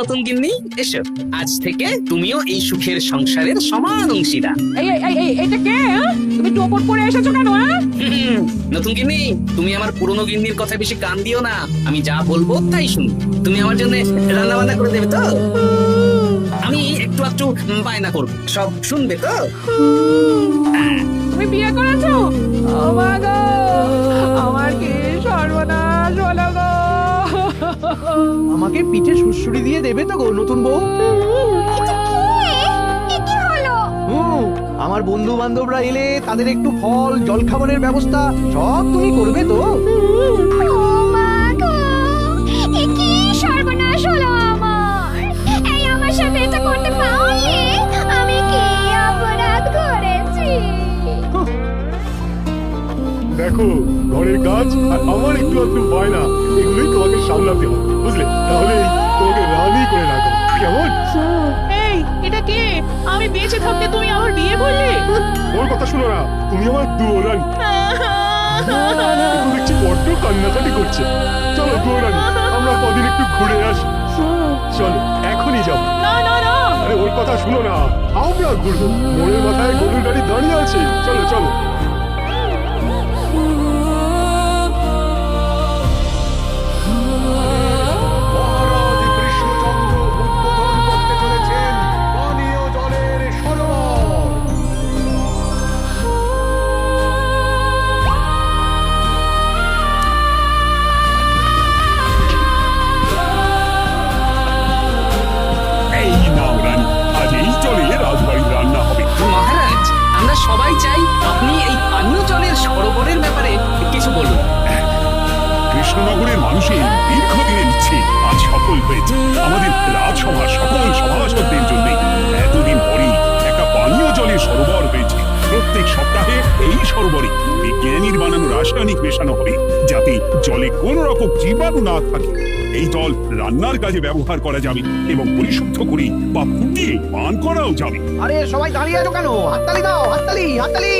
নতুন গিন্নি, এসো। আজ থেকে তুমিও এই সুখের সংসারের সমান অংশীদার। এটা কে? তুমি টোপর পরে এসেছো কেন? নতুন গিন্নি, তুমি আমার পুরনো গিন্নির কথা বেশি কান দিও না। আমি যা বলবো তাই শুনো। তুমি আমার জন্য রান্না বান্না করে দেবে তো? আমি একটু একটু বায়না করবো, সব শুনবে তো? তুমি বিয়ে করেছো? ও মা গো, আমার কি সর্বনাশ হলো গো। আমাকে পিঠে সুড়সুড়ি দিয়ে দেবে তো গো নতুন বউ? আমার বন্ধু বান্ধবরা এলে তাদের একটু ফল জলখাবারের ব্যবস্থা সব তুমি করবে তো? সর্বনাশ হলো আমার। এই আমার সাথে এটা করতে পারলে আমি কি অপরাধ করেছি? দেখো, ঘরের কাজ আর আমার একটু একটু বায়না, এগুলোই তোমাকে সামলাতে হবে, বুঝলে? তাহলে তোমাকে রানী করে রাখো, কেমন? এই, এটা কে? আমি বেঁচে থাকতে তুমি আমার বিয়ে করলে? ওর কথা শোনো না, তুমি আমার দুয়োরানী। এখন দেখছি বড্ড কান্নাকাটি করছে। চলো দুয়োরানী, আমরা কদিন একটু ঘুরে আসি। চলো, এখনই যাবো। না না না, আরে ওর কথা শুনো না, আমরা ঘুরবো। মোড়ের মাথায় গরুর গাড়ি দাঁড়িয়ে আছে, চলো চলো। মহারাজ কৃষ্ণচন্দ্র উদ্বোধন করতে চলেছেন পানীয় জলের সরোবর। এই নাও রানী, আজ এই জলে রাজবাড়ির রান্না হবে। মহারাজ, আমরা সবাই চাই আপনি এই পানীয় জলের সরোবরের ব্যাপারে কিছু বলুন। কৃষ্ণনগরের মানুষের দীর্ঘদিনের ইচ্ছে আজ সফল হয়েছে। আমাদের রাজসভার সকল সভাসদদের জন্য এতদিন পরেই একটা পানীয় জলের সরোবর হয়েছে। প্রত্যেক সপ্তাহে এই সরোবরে বিজ্ঞানীর বানানো রাসায়নিক মেশানো হবে, যাতে জলে কোনো রকম জীবাণু না থাকে। এই জল রান্নার কাজে ব্যবহার করা যাবে এবং পরিশুদ্ধ করে বা ফুটিয়ে পান করাও যাবে। আরে সবাই দাঁড়িয়ে আছো কেন? হাততালি দাও, হাততালি হাততালি।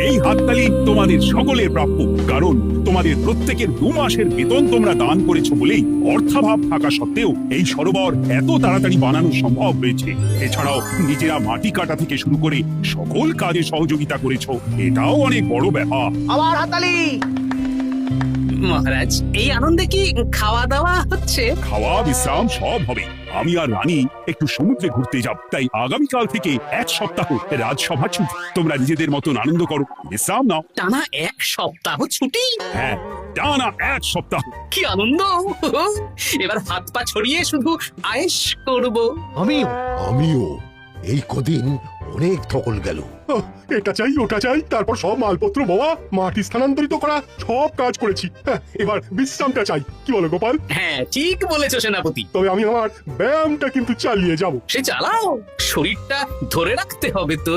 এই হাততালি তোমাদের সকলের প্রাপ্য, কারণ তোমাদের প্রত্যেকের 2 মাসের বেতন তোমরা দান করেছো বলেই অর্থাভাব থাকা সত্ত্বেও এই সরোবর এত তাড়াতাড়ি বানানো সম্ভব হয়েছে। এছাড়াও নিজেরা মাটি কাটা থেকে শুরু করে সকল কাজে সহযোগিতা করেছো, এটাও অনেক বড় ব্যাপার। আবার হাততালি। মহারাজ, এই আনন্দে কি খাওয়া দাওয়া হচ্ছে? খাওয়া বিশ্রাম সব হবে। আমি আর রানী একটু সমুদ্রে ঘুরতে যাব, তাই আগামীকাল থেকে 1 সপ্তাহ রাজসভা ছুটি। তোমরা নিজেদের মতন আনন্দ করো, বিশ্রাম নাও। টানা 1 সপ্তাহ ছুটি? হ্যাঁ, টানা 1 সপ্তাহ। কি আনন্দ! এবার হাত পা ছড়িয়ে শুধু আয়েশ করব। আমিও এই কদিন অনেক ধকল গেল। আহ, এটা চাই ওটা চাই, তারপর সব মালপত্র বাবা মাটি স্থানান্তরিত করা সব কাজ করেছি। হ্যাঁ, এবার বিশ্রামটা চাই, কি বলো গোপাল? হ্যাঁ, ঠিক বলেছো সেনাপতি। তবে আমি আমার ব্যায়ামটা কিন্তু চালিয়ে যাব। সে চালাও, শরীরটা ধরে রাখতে হবে তো।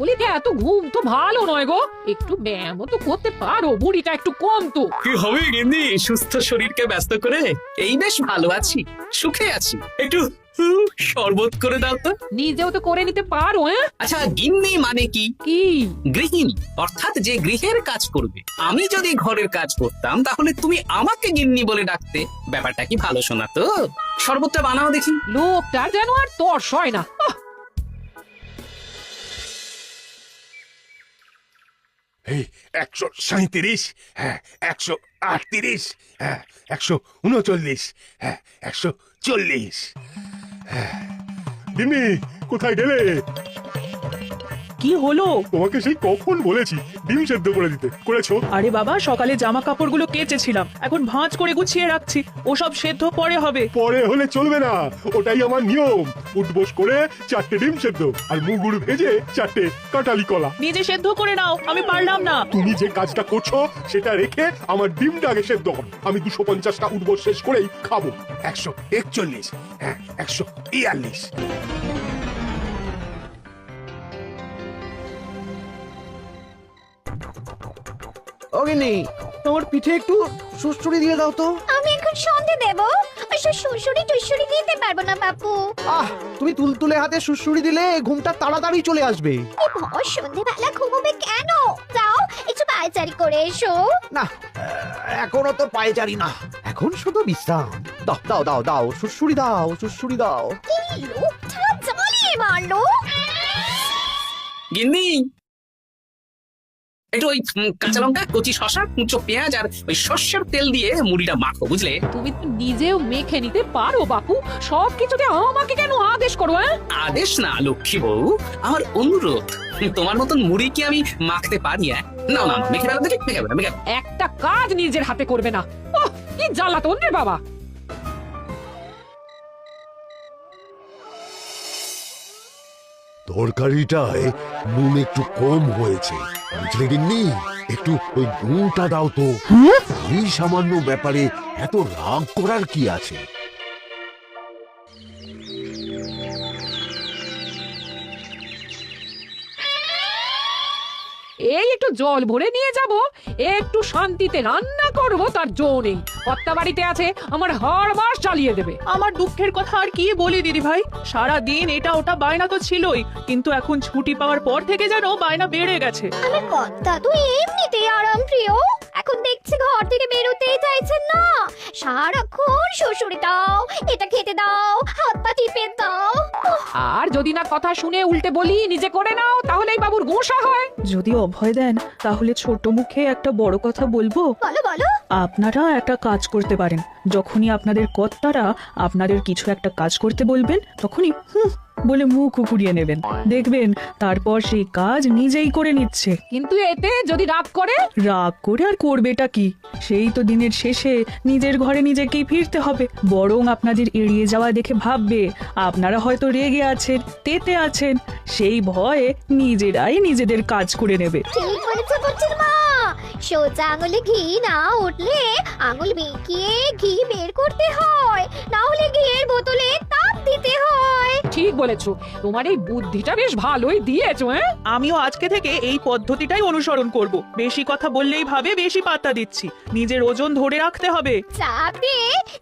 বলিতে এত ঘুম তো ভালো নয় গো। একটু ব্যায়ামও তো করতে পারো, বুড়িটা একটু কম তো। কি হবে গিন্নি, সুস্থ শরীরকে ব্যস্ত করে? এই বেশ ভালো আছি, সুখে আছি। একটু শরবত করে দাও তো। নিজেও তো করে নিতে পারো। আচ্ছা, গিন্নি মানে কি? কি? গৃহিণী, অর্থাৎ যে গৃহের কাজ করবে। আমি যদি ঘরের কাজ করতাম তাহলে তুমি আমাকে গিন্নি বলে ডাকতে। ব্যাপারটা কি ভালো শোনা তো? শরবতটা বানাও দেখি। লোকটা যেন আর তর সয় না। এই 137, হ্যাঁ 138, হ্যাঁ 139, হ্যাঁ 140। গিন্নি, কোথায় গেলে? কি হলো? তোমাকে সেই কখন বলেছি ডিম সেদ্ধ করে দিতে, করেছো? আরে বাবা, সকালে জামা কাপড়গুলো কেচেছিলাম, এখন ভাঁজ করে গুছিয়ে রাখছি। ওসব সেদ্ধ পরে হবে। পরে হলে চলবে না, ওটাই আমার নিয়ম। উঠবোস করে 4টে ডিম সেদ্ধ আর মুগুর ভেজে 4টে কাঁঠালি কলা। নিজে সেদ্ধ করে নাও, আমি পারলাম না। তুমি যে কাজটা করছো সেটা রেখে আমার ডিমটা আগে সেদ্ধ করো। আমি 250টা উঠবোস শেষ করেই খাবো। 141, হ্যাঁ 142। ও গিন্নি, তোমার পিঠে একটু সুড়সুড়ি দিয়ে দাও তো। আমি এখন সন্ধে দেব, ওসব সুড়সুড়ি টুসুড়ি দিতে পারবো না বাপু। তুমি তুলতুলে হাতে সুড়সুড়ি দিলে ঘুমটা তাড়াতাড়ি চলে আসবে। এই ভর সন্ধেবেলা ঘুমোবে কেন? যাও একটু পায়চারি করে এসো। না, এখনো তো পায়চারি না, এখন শুধু বিশ্রাম। দাও দাও দাও দাও, সুড়সুড়ি দাও, সুড়সুড়ি দাও। এই লোকটা জ্বালিয়ে মারলো। গিন্নি, একটু ওই কাঁচা লঙ্কা, কচি শসা, কুচো পেঁয়াজ আর ওই সর্ষের তেল দিয়ে মুড়িটা মাখো, বুঝলে? তুমি তো নিজেও মেখে নিতে পারো বাপু, সব কিছুতে আমাকে কেন আদেশ করো? আদেশ না লক্ষ্মী বউ, আমার অনুরোধ। তোমার মতন মুড়ি কি আমি মাখতে পারি? না না, মেখে ফেলা দেখি, মেখে ফেলা, মেখে ফেলা। একটা কাজ নিজের হাতে করবে না। ওহ, কি জ্বালাতন রে বাবা। তরকারিটায় নুন একটু কম হয়েছে, বুঝলে গিন্নি? একটু ওই নুনটা দাও তো। এই সামান্য ব্যাপারে এত রাগ করার কি আছে? এই একটু জল ভরে নিয়ে যাব, একটু শান্তিতে রান্না করব, তার জো নেই। কর্তা বাড়িতে আছে, আমার হাড় মাস চালিয়ে দেবে। আমার দুঃখের কথা আর কি বলি দিদি ভাই, সারা দিন এটা ওটা বায়না তো ছিলই, কিন্তু এখন ছুটি পাওয়ার পর থেকে যেন বায়না বেড়ে গেছে। আমার কর্তা তো এমনিতেই আরাম প্রিয়, এখন দেখছি ঘর থেকে বেরোতেই চাইছেন না। সারাক্ষণ শ্বশুরি দাও, এটা খেতে দাও, হাত পা টিপে দাও। আর যদি না কথা শুনে উল্টে বলি নিজে করে নাও, তাহলেই বাবুর গোসা হয়। যদি অভয় দেন তাহলে ছোট মুখে একটা বড় কথা বলবো। বলো বলো। আপনারা একটা কাজ করতে পারেন, যখনই আপনাদের কর্তারা আপনাদের কিছু একটা কাজ করতে বলবেন, তখনই বলে মুখ কুকুরিয়ে নেবেন, দেখবেন তারপর সেই কাজ নিজেই করে নিচ্ছে। কিন্তু এতে যদি রাগ করে? রাগ করে আর করবেটা কি, সেই তো দিনের শেষে নিজের ঘরে নিজেকেই ফিরতে হবে। বরং আপনাদের এড়িয়ে যাওয়া দেখে ভাববে আপনারা হয়তো রেগে আছেন, তেতে আছেন, সেই ভয়ে নিজেরাই নিজেদের কাজ করে নেবে। ঠিক বলেছে বুচির মা, সোজা আঙুলে ঘি না উঠলে আঙুল বেঁকিয়ে ঘি বের করতে হয়, না হলে ঘিয়ের বোতলে তাপ দিতে হয়। ঠিক বলেছো, তোমার এই বুদ্ধিটা বেশ ভালোই দিয়েছো। আমিও আজকে থেকে এই পদ্ধতিটাই অনুসরণ করব। বেশি কথা বললেই ভাবে বেশি পাত্তা দিচ্ছি, নিজের ওজন ধরে রাখতে হবে, যাতে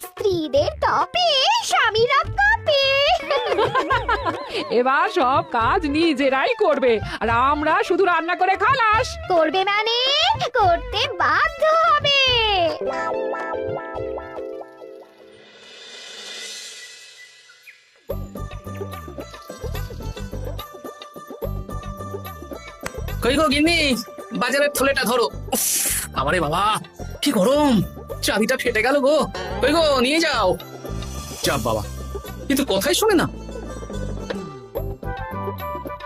স্ত্রীদের তপে স্বামীরা কাঁপে। এবার সব কাজ নিজেরাই করবে, আর আমরা শুধু রান্না করে খালাস। করবে মানে করতে বাধ্য হবে। কই গো গিন্নি, বাজারের থলেটা ধরো। উফ, বাবারে বাবা, কি গরম, চাবিটা ফেটে গেল গো। কই গো, নিয়ে যাও। চাপ বাবা, কিন্তু কথাই শোনে না।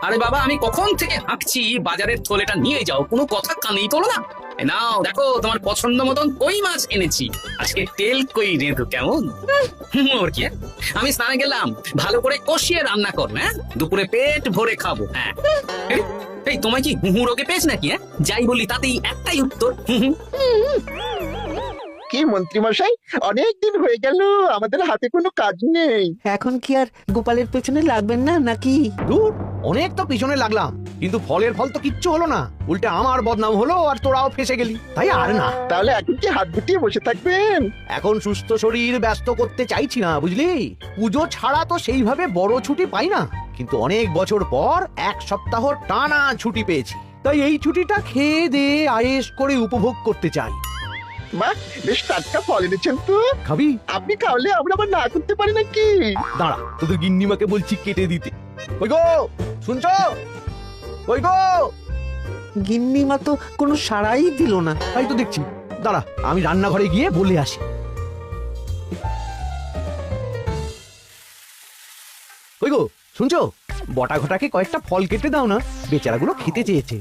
আরে বাবা, আমি কখন থেকে হাঁকছি বাজারের থলেটা নিয়ে যাও, কোনো কথা কানেই তোলো না। এ নাও, দেখো তোমার পছন্দ মতন কই মাছ এনেছি, আজকে তেল কই রেঁধো কেমন। ওর কি, আমি স্নানে গেলাম, ভালো করে কষিয়ে রান্না করো। হ্যাঁ, দুপুরে পেট ভরে খাবো। হ্যাঁ, এই তোমায় কি হুহু রোগে পেয়েছ নাকি? হ্যাঁ, যাই বলি তাতেই একটাই উত্তর, হুহু। কি মন্ত্রী মশাই, অনেক দিন হয়ে গেল, আমাদের হাতে কোনো কাজ নেই। এখন কি আর গোপালের পেছনে লাগবেন না নাকি? দূর, অনেক তো পিছনে লাগলাম, কিন্তু ফলের ফল তো কিচ্ছু হলো না, উল্টে আমার বদনাম হলো আর তোরাও ফেসে গেলি। তাই আর না। তাহলে এখন কি হাত গুটিয়ে বসে থাকবেন? এখন সুস্থ শরীর ব্যস্ত করতে চাইছি না, বুঝলি? পুজো ছাড়া তো সেইভাবে বড় ছুটি পাই না, কিন্তু অনেক বছর পর 1 সপ্তাহ টানা ছুটি পেয়েছি, তাই এই ছুটিটা খেয়ে দিয়ে আয়েশ করে উপভোগ করতে চাই। মা, বেশ টাটকা ফল এনেছেন তো। খাবি? আপনি খাওয়ালে আমরা আবার না করতে পারি নাকি? দাঁড়া, তোদের গিন্নিমাকে বলছি কেটে দিতে। ওই গো, শুনছো? ওই গো, গিন্নিমা তো কোনো সাড়াই দিল না। তাই তো দেখছি। দাঁড়া, আমি রান্নাঘরে গিয়ে বলে আসি। ওই গো, শুনছো? বটা ঘটাকে কয়েকটা ফল কেটে দাও না, বেচারাগুলো খেতে চেয়েছে।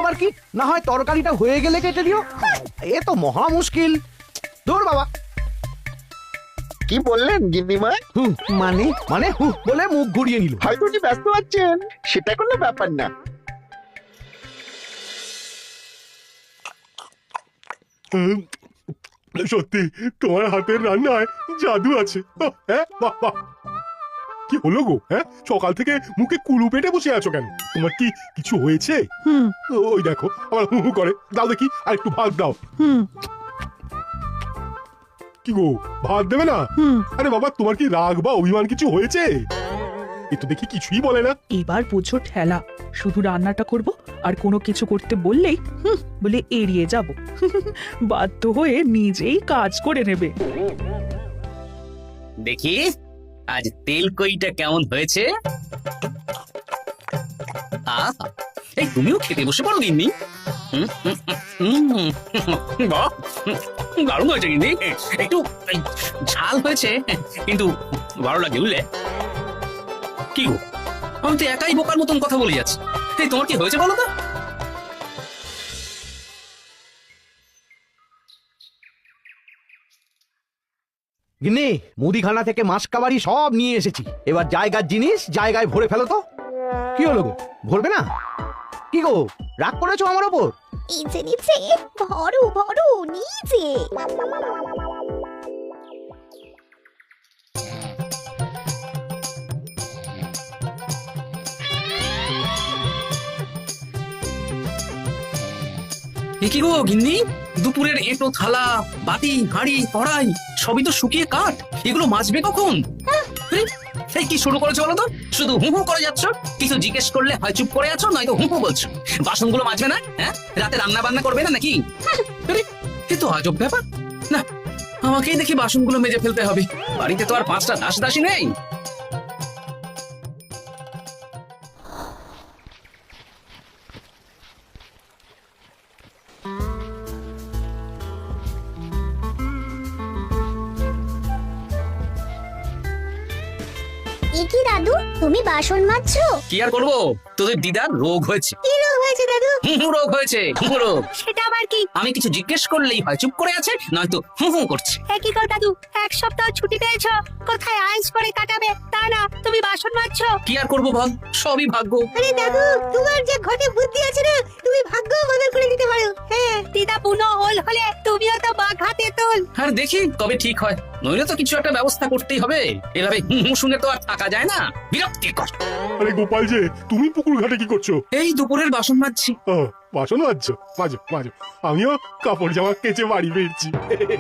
আবার কি, না হয় তরকারিটা হয়ে গেলে কেটে দিও। এ তো মহা মুশকিল। দূর বাবা। কি বললেন গিন্নিমা? মানে মানে বলে মুখ ঘুরিয়ে নিল। হয়তো উনি ব্যস্ত আছেন, সেটা কোনো ব্যাপার না। সত্যি তোমার হাতের রান্নায় জাদু আছে। হ্যাঁ, বাহ বাহ। কি হলো গো? হ্যাঁ, সকাল থেকে মুখে কুলু পেটে বসে আছো কেন? তোমার কি কিছু হয়েছে? ওই দেখো আবার হু হু করে। দাও দেখি, আর একটু ভাত দাও। কি গো, ভাত দেবে না? আরে বাবা, তোমার কি রাগ বা অভিমান কিছু হয়েছে? এ তো দেখি কিছুই বলে না। এবার বুঝো ঠেলা, শুধু রান্নাটা করব আর কোনো কিছু করতে বললেই বলে এড়িয়ে যাব। বাধ্য হয়ে নিজেই কাজ করে নেবে। দেখি আজ তেল কইটা কেমন হয়েছে। আহা, এই তুমিও খেতে বসে পড়ো গিন্নি। বাহ, দারুণ হয়েছে গিন্নি। একটু এই, ঝাল হয়েছে কিন্তু ভালো লাগে বুঝলে। কি গো, আমি তো একাই বোকার মতন কথা বলে যাচ্ছি। এই তোমার কি হয়েছে বলো তো? গিন্নি, মুদিখানা থেকে মাছ কাবারি সব নিয়ে এসেছি। এবার জায়গার জিনিস জায়গায় ভরে ফেলো তো। কি হলো গো, ভরবে না? কি গো, রাগ করেছো আমার ওপর? নিচে নিচে ভরো ভরো নিচে। এ কি গো গিন্নি, দুপুরের এঁটো থালা, বাটি, হাঁড়ি, কড়াই সবই তো শুকিয়ে কাঠ। এগুলো মাজবে কখন? আরে, এই কি শুরু করেছো বলো তো? শুধু হু হু করে যাচ্ছ। কিছু জিজ্ঞেস করলে হয় চুপ করে আছো, নয়তো হু হু বলছো। বাসনগুলো মাজবে না? হ্যাঁ, রাতে রান্না বান্না করবে না নাকি? আরে, এ তো আজব ব্যাপার। না, আমাকেই দেখি বাসনগুলো মেজে ফেলতে হবে। বাড়িতে তো আর 5টা দাস দাসী নেই। এ কি দাদু, তুমি বাসন মাজছো? কি আর করবো, তোদের দিদার রোগ হয়েছে। কি রোগ হয়েছে দাদু? হু হু রোগ হয়েছে, হু হু রোগ। সেটা আবার কি? আমি কিছু জিজ্ঞেস করলেই হয় চুপ করে আছে, নয়তো হু হু করছে। কি কর দাদু, 1 সপ্তাহ ছুটি পেয়েছো, কোথায় আইস করে কাটাবে তা না তুমি বাসন মাজছো। কি আর করবো বল, সবই ভাগ্য। আরে দাদু, তোমার যে ঘটে বুদ্ধি আছে না, তুমি ভাগ্য বদল করে দিতে পারো। হ্যাঁ, দিদা পুনো হল হলে তুমিও তো বাঘা তেতুল। আর দেখি কবে ঠিক হয়, নইলে তো কিছু একটা ব্যবস্থা করতেই হবে। এভাবে হু হু শুনে তো আর থাকা যায় না, বিরক্তিকর। আরে গোপাল যে, তুমি পুকুর ঘাটে কি করছো? এই দুপুরের বাসন মাজছি। ও, বাসন মাজছো? মাজো মাজো, আমিও কাপড় জামা কেচে বাড়ি ফিরছি।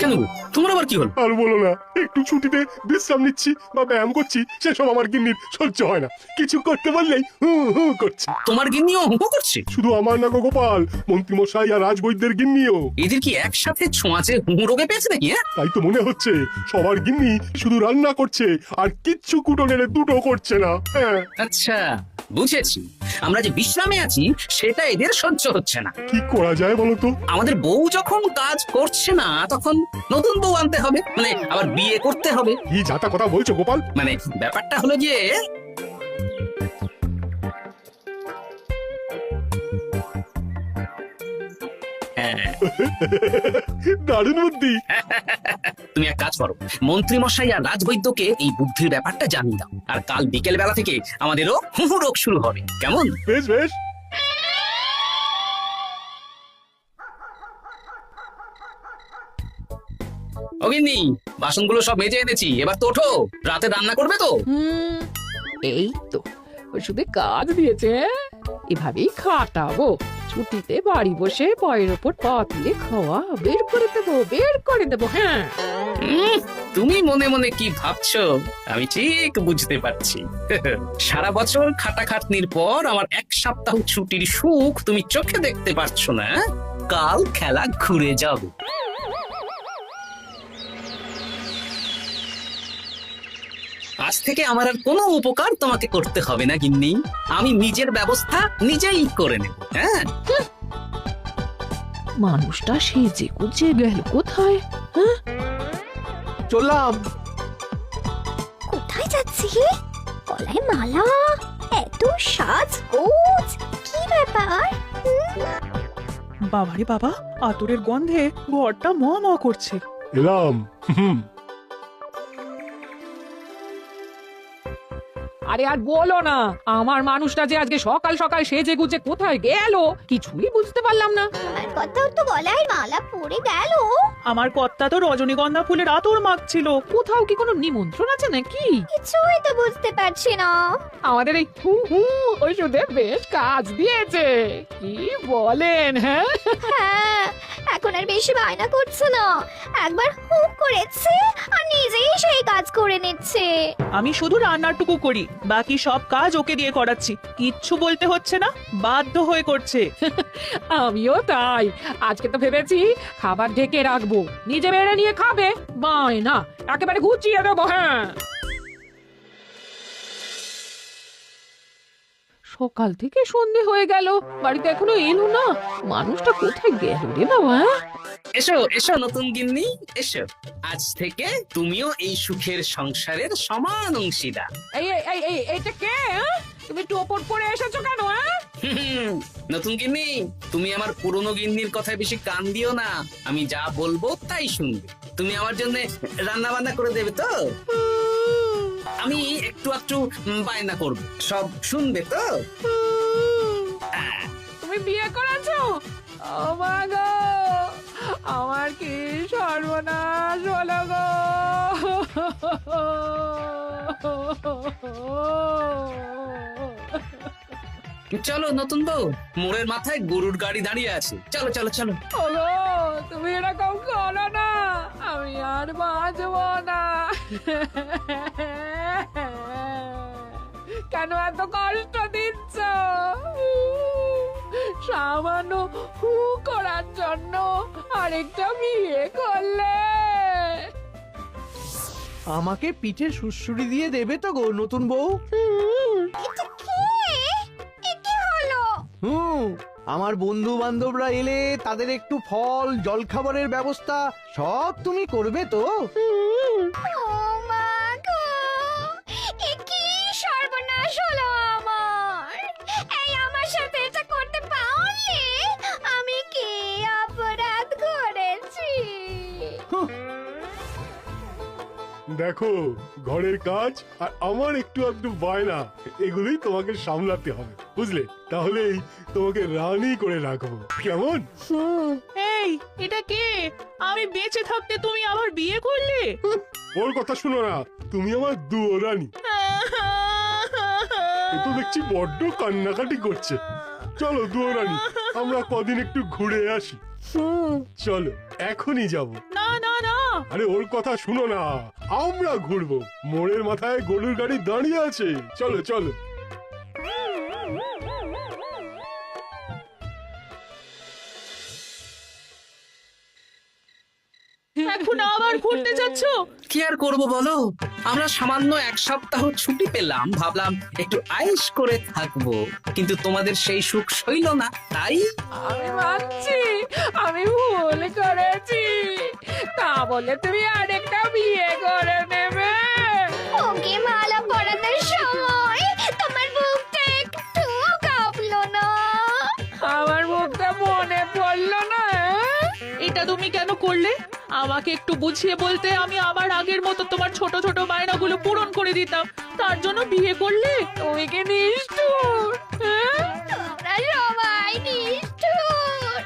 কেন গো, তোমার আবার কি হলো? আর বলো না, একটু ছুটিতে বিশ্রাম নিচ্ছি বা ব্যায়াম করছি, সেসব আমার গিন্নির সহ্য হয় না। কিছু করতে বললেই হু হু করছে। তোমার গিন্নিও হু হু করছে? শুধু আমার না গো গোপাল, মন্ত্রীমশাই আর রাজবৈদ্যের গিন্নিও। এদের কি একসাথে ছোঁয়াচে হু হু রোগে পেয়েছে নাকি? হ্যাঁ, তাই তো মনে হচ্ছে সবার গিন্নি শুধু রান্না করছে আর কিচ্ছু কুটোনের দুটো করছে না। হ্যাঁ, আচ্ছা বুঝেছি। আমরা যে বিশ্রামে আছি সেটা এদের সহ্য হচ্ছে না। কি করা যায় বলো তো? আমাদের বউ যখন কাজ করছে না, তখন নতুন বউ আনতে হবে, মানে আবার বিয়ে করতে হবে। কি যাতা কথা বলছো গোপাল? মানে ব্যাপারটা হলো যে, দারুণ বুদ্ধি। তুমি এক কাজ করো, মন্ত্রী মশাই আর রাজবৈদ্যকে এই বুদ্ধির ব্যাপারটা জানিয়ে দাও। আর কাল বিকেল বেলা থেকে আমাদেরও হু হু রোগ শুরু হবে, কেমন? বেশ বেশ। অগিন্নি, বাসনগুলো সব মেজে এনেছি, এবার তো ওঠো। রাতে রান্না করবে তো? এই তো ওষুধে কাজ দিয়েছে। এভাবেই খাটাবো। ছুটিতে বাড়ি বসে পায়ের ওপর পা তুলে খাওয়া বের করে দেবো, বের করে দেবো। হ্যাঁ, তুমি মনে মনে কি ভাবছো আমি ঠিক বুঝতে পারছি। সারা বছর খাটাখাটনির পর আমার 1 সপ্তাহ ছুটির সুখ তুমি চোখে দেখতে পারছো না। কাল খেলা ঘুরে যাবে। আজ থেকে আমার আর কোনো উপকার তোমাকে করতে হবে না গিন্নি। আমি নিজের ব্যবস্থা নিজেই করে নেব। হ্যাঁ, মানুষটা সেজে গুজে গেল কোথায়? হ্যাঁ, চললাম। কোথায় যাচ্ছি? গলায় মালা, এত সাজগোজ, কি ব্যাপার? বাবারে বাবা, আতরের গন্ধে ঘরটা ম ম করছে। এলাম। আরে আর বলো না, আমার মানুষটা যে আজকে সকাল সকাল সেজে গুজে কোথায় গেল কিছুই বুঝতে পারলাম না। আমার কথাও তো গলায় মালা পড়ে গেল। আমার কর্তা তো রজনীগন্ধা ফুলের আতর মাখছিল। কোথাও কি কোনো নিমন্ত্রণ আছে নাকি? কিছুই তো বুঝতে পারছি না। আমাদের এই হু হু ওষুধে বেশ কাজ দিয়েছে, কি বলেন? হ্যাঁ, হ্যাঁ, এখন আর বেশি বায়না করছে না। একবার হুক করেছে আর নিজেই সেই কাজ করে নিচ্ছে। আমি শুধু রান্নাটুকু করি, বাকি সব কাজ ওকে দিয়ে করাচ্ছি। কিচ্ছু বলতে হচ্ছে না, বাধ্য হয়ে করছে। আমিও তাই। আজকে তো ভেবেছি খাবার ঢেকে রাখবো, নিজে বেড়ে নিয়ে খাবে। বায়না একেবারে গুছিয়ে দেবো। হ্যাঁ, সকাল থেকে সন্ধে হয়ে গেল, বাড়িতে এখনো এলো না। মানুষটা কোথায় গেল রে বাবা? এসো এসো নতুন গিন্নি, এসো। আজ থেকে তুমিও এই সুখের সংসারের সমান অংশীদার। এই এই এই এই এটা কে? হ্যাঁ? তুমি টোপট পরে এসেছো কেন? হ্যাঁ, নতুন গিন্নি, তুমি আমার পুরনো গিন্নির কথায় বেশি কান দিও না। আমি যা বলবো তাই শুনবে। তুমি আমার জন্য রান্না বান্না করে দেবে তো? আমি একটু একটু বায়না করব, সব শুনবে তো? তুমি বিয়ে করেছো? ও মা গো, আমার কি সর্বনাশ হলো গো। চলো নতুন বউ, মোড়ের মাথায় গরুর গাড়ি দাঁড়িয়ে আছে, চলো চলো চলো। ওগো, তুমি এরকম করো না, আমি আর বাঁচবো না। কেন এত কষ্ট দিচ্ছ? সামান্য হু করার জন্য আরেকটা বিয়ে করলে? আমাকে পিঠে সুড়সুড়ি দিয়ে দেবে তো গো নতুন বউ? এটা কি? এ কি হলো? আমার বন্ধু বান্ধবরা এলে তাদের একটু ফল জলখাবারের ব্যবস্থা সব তুমি করবে তো? ও মা গো, এ কি সর্বনাশ হলো আমার! এই আমার সাথে এটা করতে পারলে আমি কি অপরাধ করেছি? দেখো, ঘরের কাজ আর আমার একটু আধটু বায়না, এগুলোই তোমাকে সামলাতে হবে, বুঝলে? তাহলেই তোমাকে রানী করে রাখবো, কেমন? এই, এটা কে? আমি বেঁচে থাকতে তুমি আবার বিয়ে করলে? ওর কথা শুনো না, তুমি আমার দুয়ো রানী। এ তো দেখছি বড্ড কান্নাকাটি করছে। চলো দুয়ো রানী, আমরা কদিন একটু ঘুরে আসি। চলো, এখনই যাব। না না না, আরে ওর কথা শুনো না, আমরা ঘুরবো। মোড়ের মাথায় গরুর গাড়ি দাঁড়িয়ে আছে, চলো চলো। এখন আবার ঘুরতে যাচ্ছ? কি আর করব বলো, আমরা সামান্য এক সপ্তাহ ছুটি পেলাম, ভাবলাম একটু আয়েশ করে থাকবো, কিন্তু তোমাদের সেই সুখ সইল না, তাই আমি মানছি, আমি ভুল করেছি। তা বলে তুমি আরেকটা বিয়ে করে নেবে? ওকে মালা পরানোর সময় তোমার বুকটা একটু কাঁপলো না? আমার মুখটা মনে পড়লো না? এটা তুমি কেন করলে? আমাকে একটু বুঝিয়ে বলতে, আমি আবার আগের মতো তোমার ছোট ছোট বায়নাগুলো পূরণ করে দিতাম। তার জন্য বিয়ে করলে? তুমি কি নিষ্ঠুর? হ্যাঁ? তোমরা সবাই নিষ্ঠুর।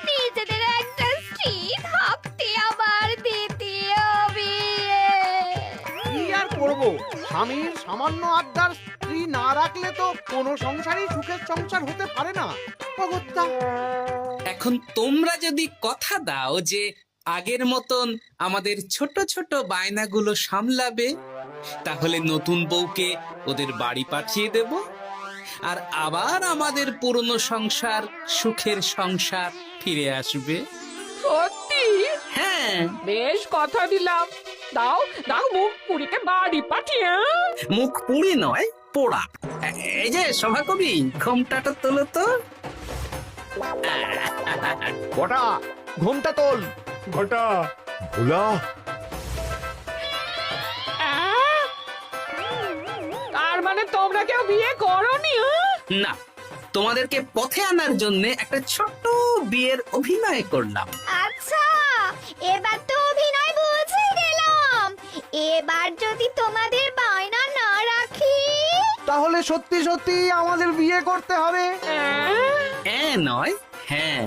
নিজেদের একটা স্ত্রী থাকতে আবার দ্বিতীয় বিয়ে। কি আর করব, স্বামীর সামান্য আবদার স্ত্রী না রাখলে তো কোনো সংসারই সুখের সংসার হতে পারে না। অগত্যা এখন তোমরা যদি কথা দাও যে আগের মতন আমাদের ছোট ছোট বায়নাগুলো সামলাবে, তাহলে নতুন বউকে ওদের বাড়ি পাঠিয়ে দেব, আর আবার আমাদের পুরনো সংসার, সুখের সংসার ফিরে আসবে। সত্যি? হ্যাঁ, বেশ, কথা দিলাম। দাও দাও, মুখ পুরীকে বাড়ি পাঠিয়ে। মুখ পুড়ি নয়, পোড়া। এই যে সভাকবি, ঘোমটাটা তোলো তো। কটা ঘুমটা তোল। ঘটা, ভোলা, তার মানে তোমরা কেউ বিয়ে করোনি? না, তোমাদেরকে পথে আনার জন্য একটা ছোট্ট বিয়ের অভিনয় করলাম। আচ্ছা, এবার তো অভিনয় বুঝে গেলাম। এবার যদি তোমাদের বায়না না রাখি, তাহলে সত্যি সত্যি আমাদের বিয়ে করতে হবে। নয়, হ্যাঁ।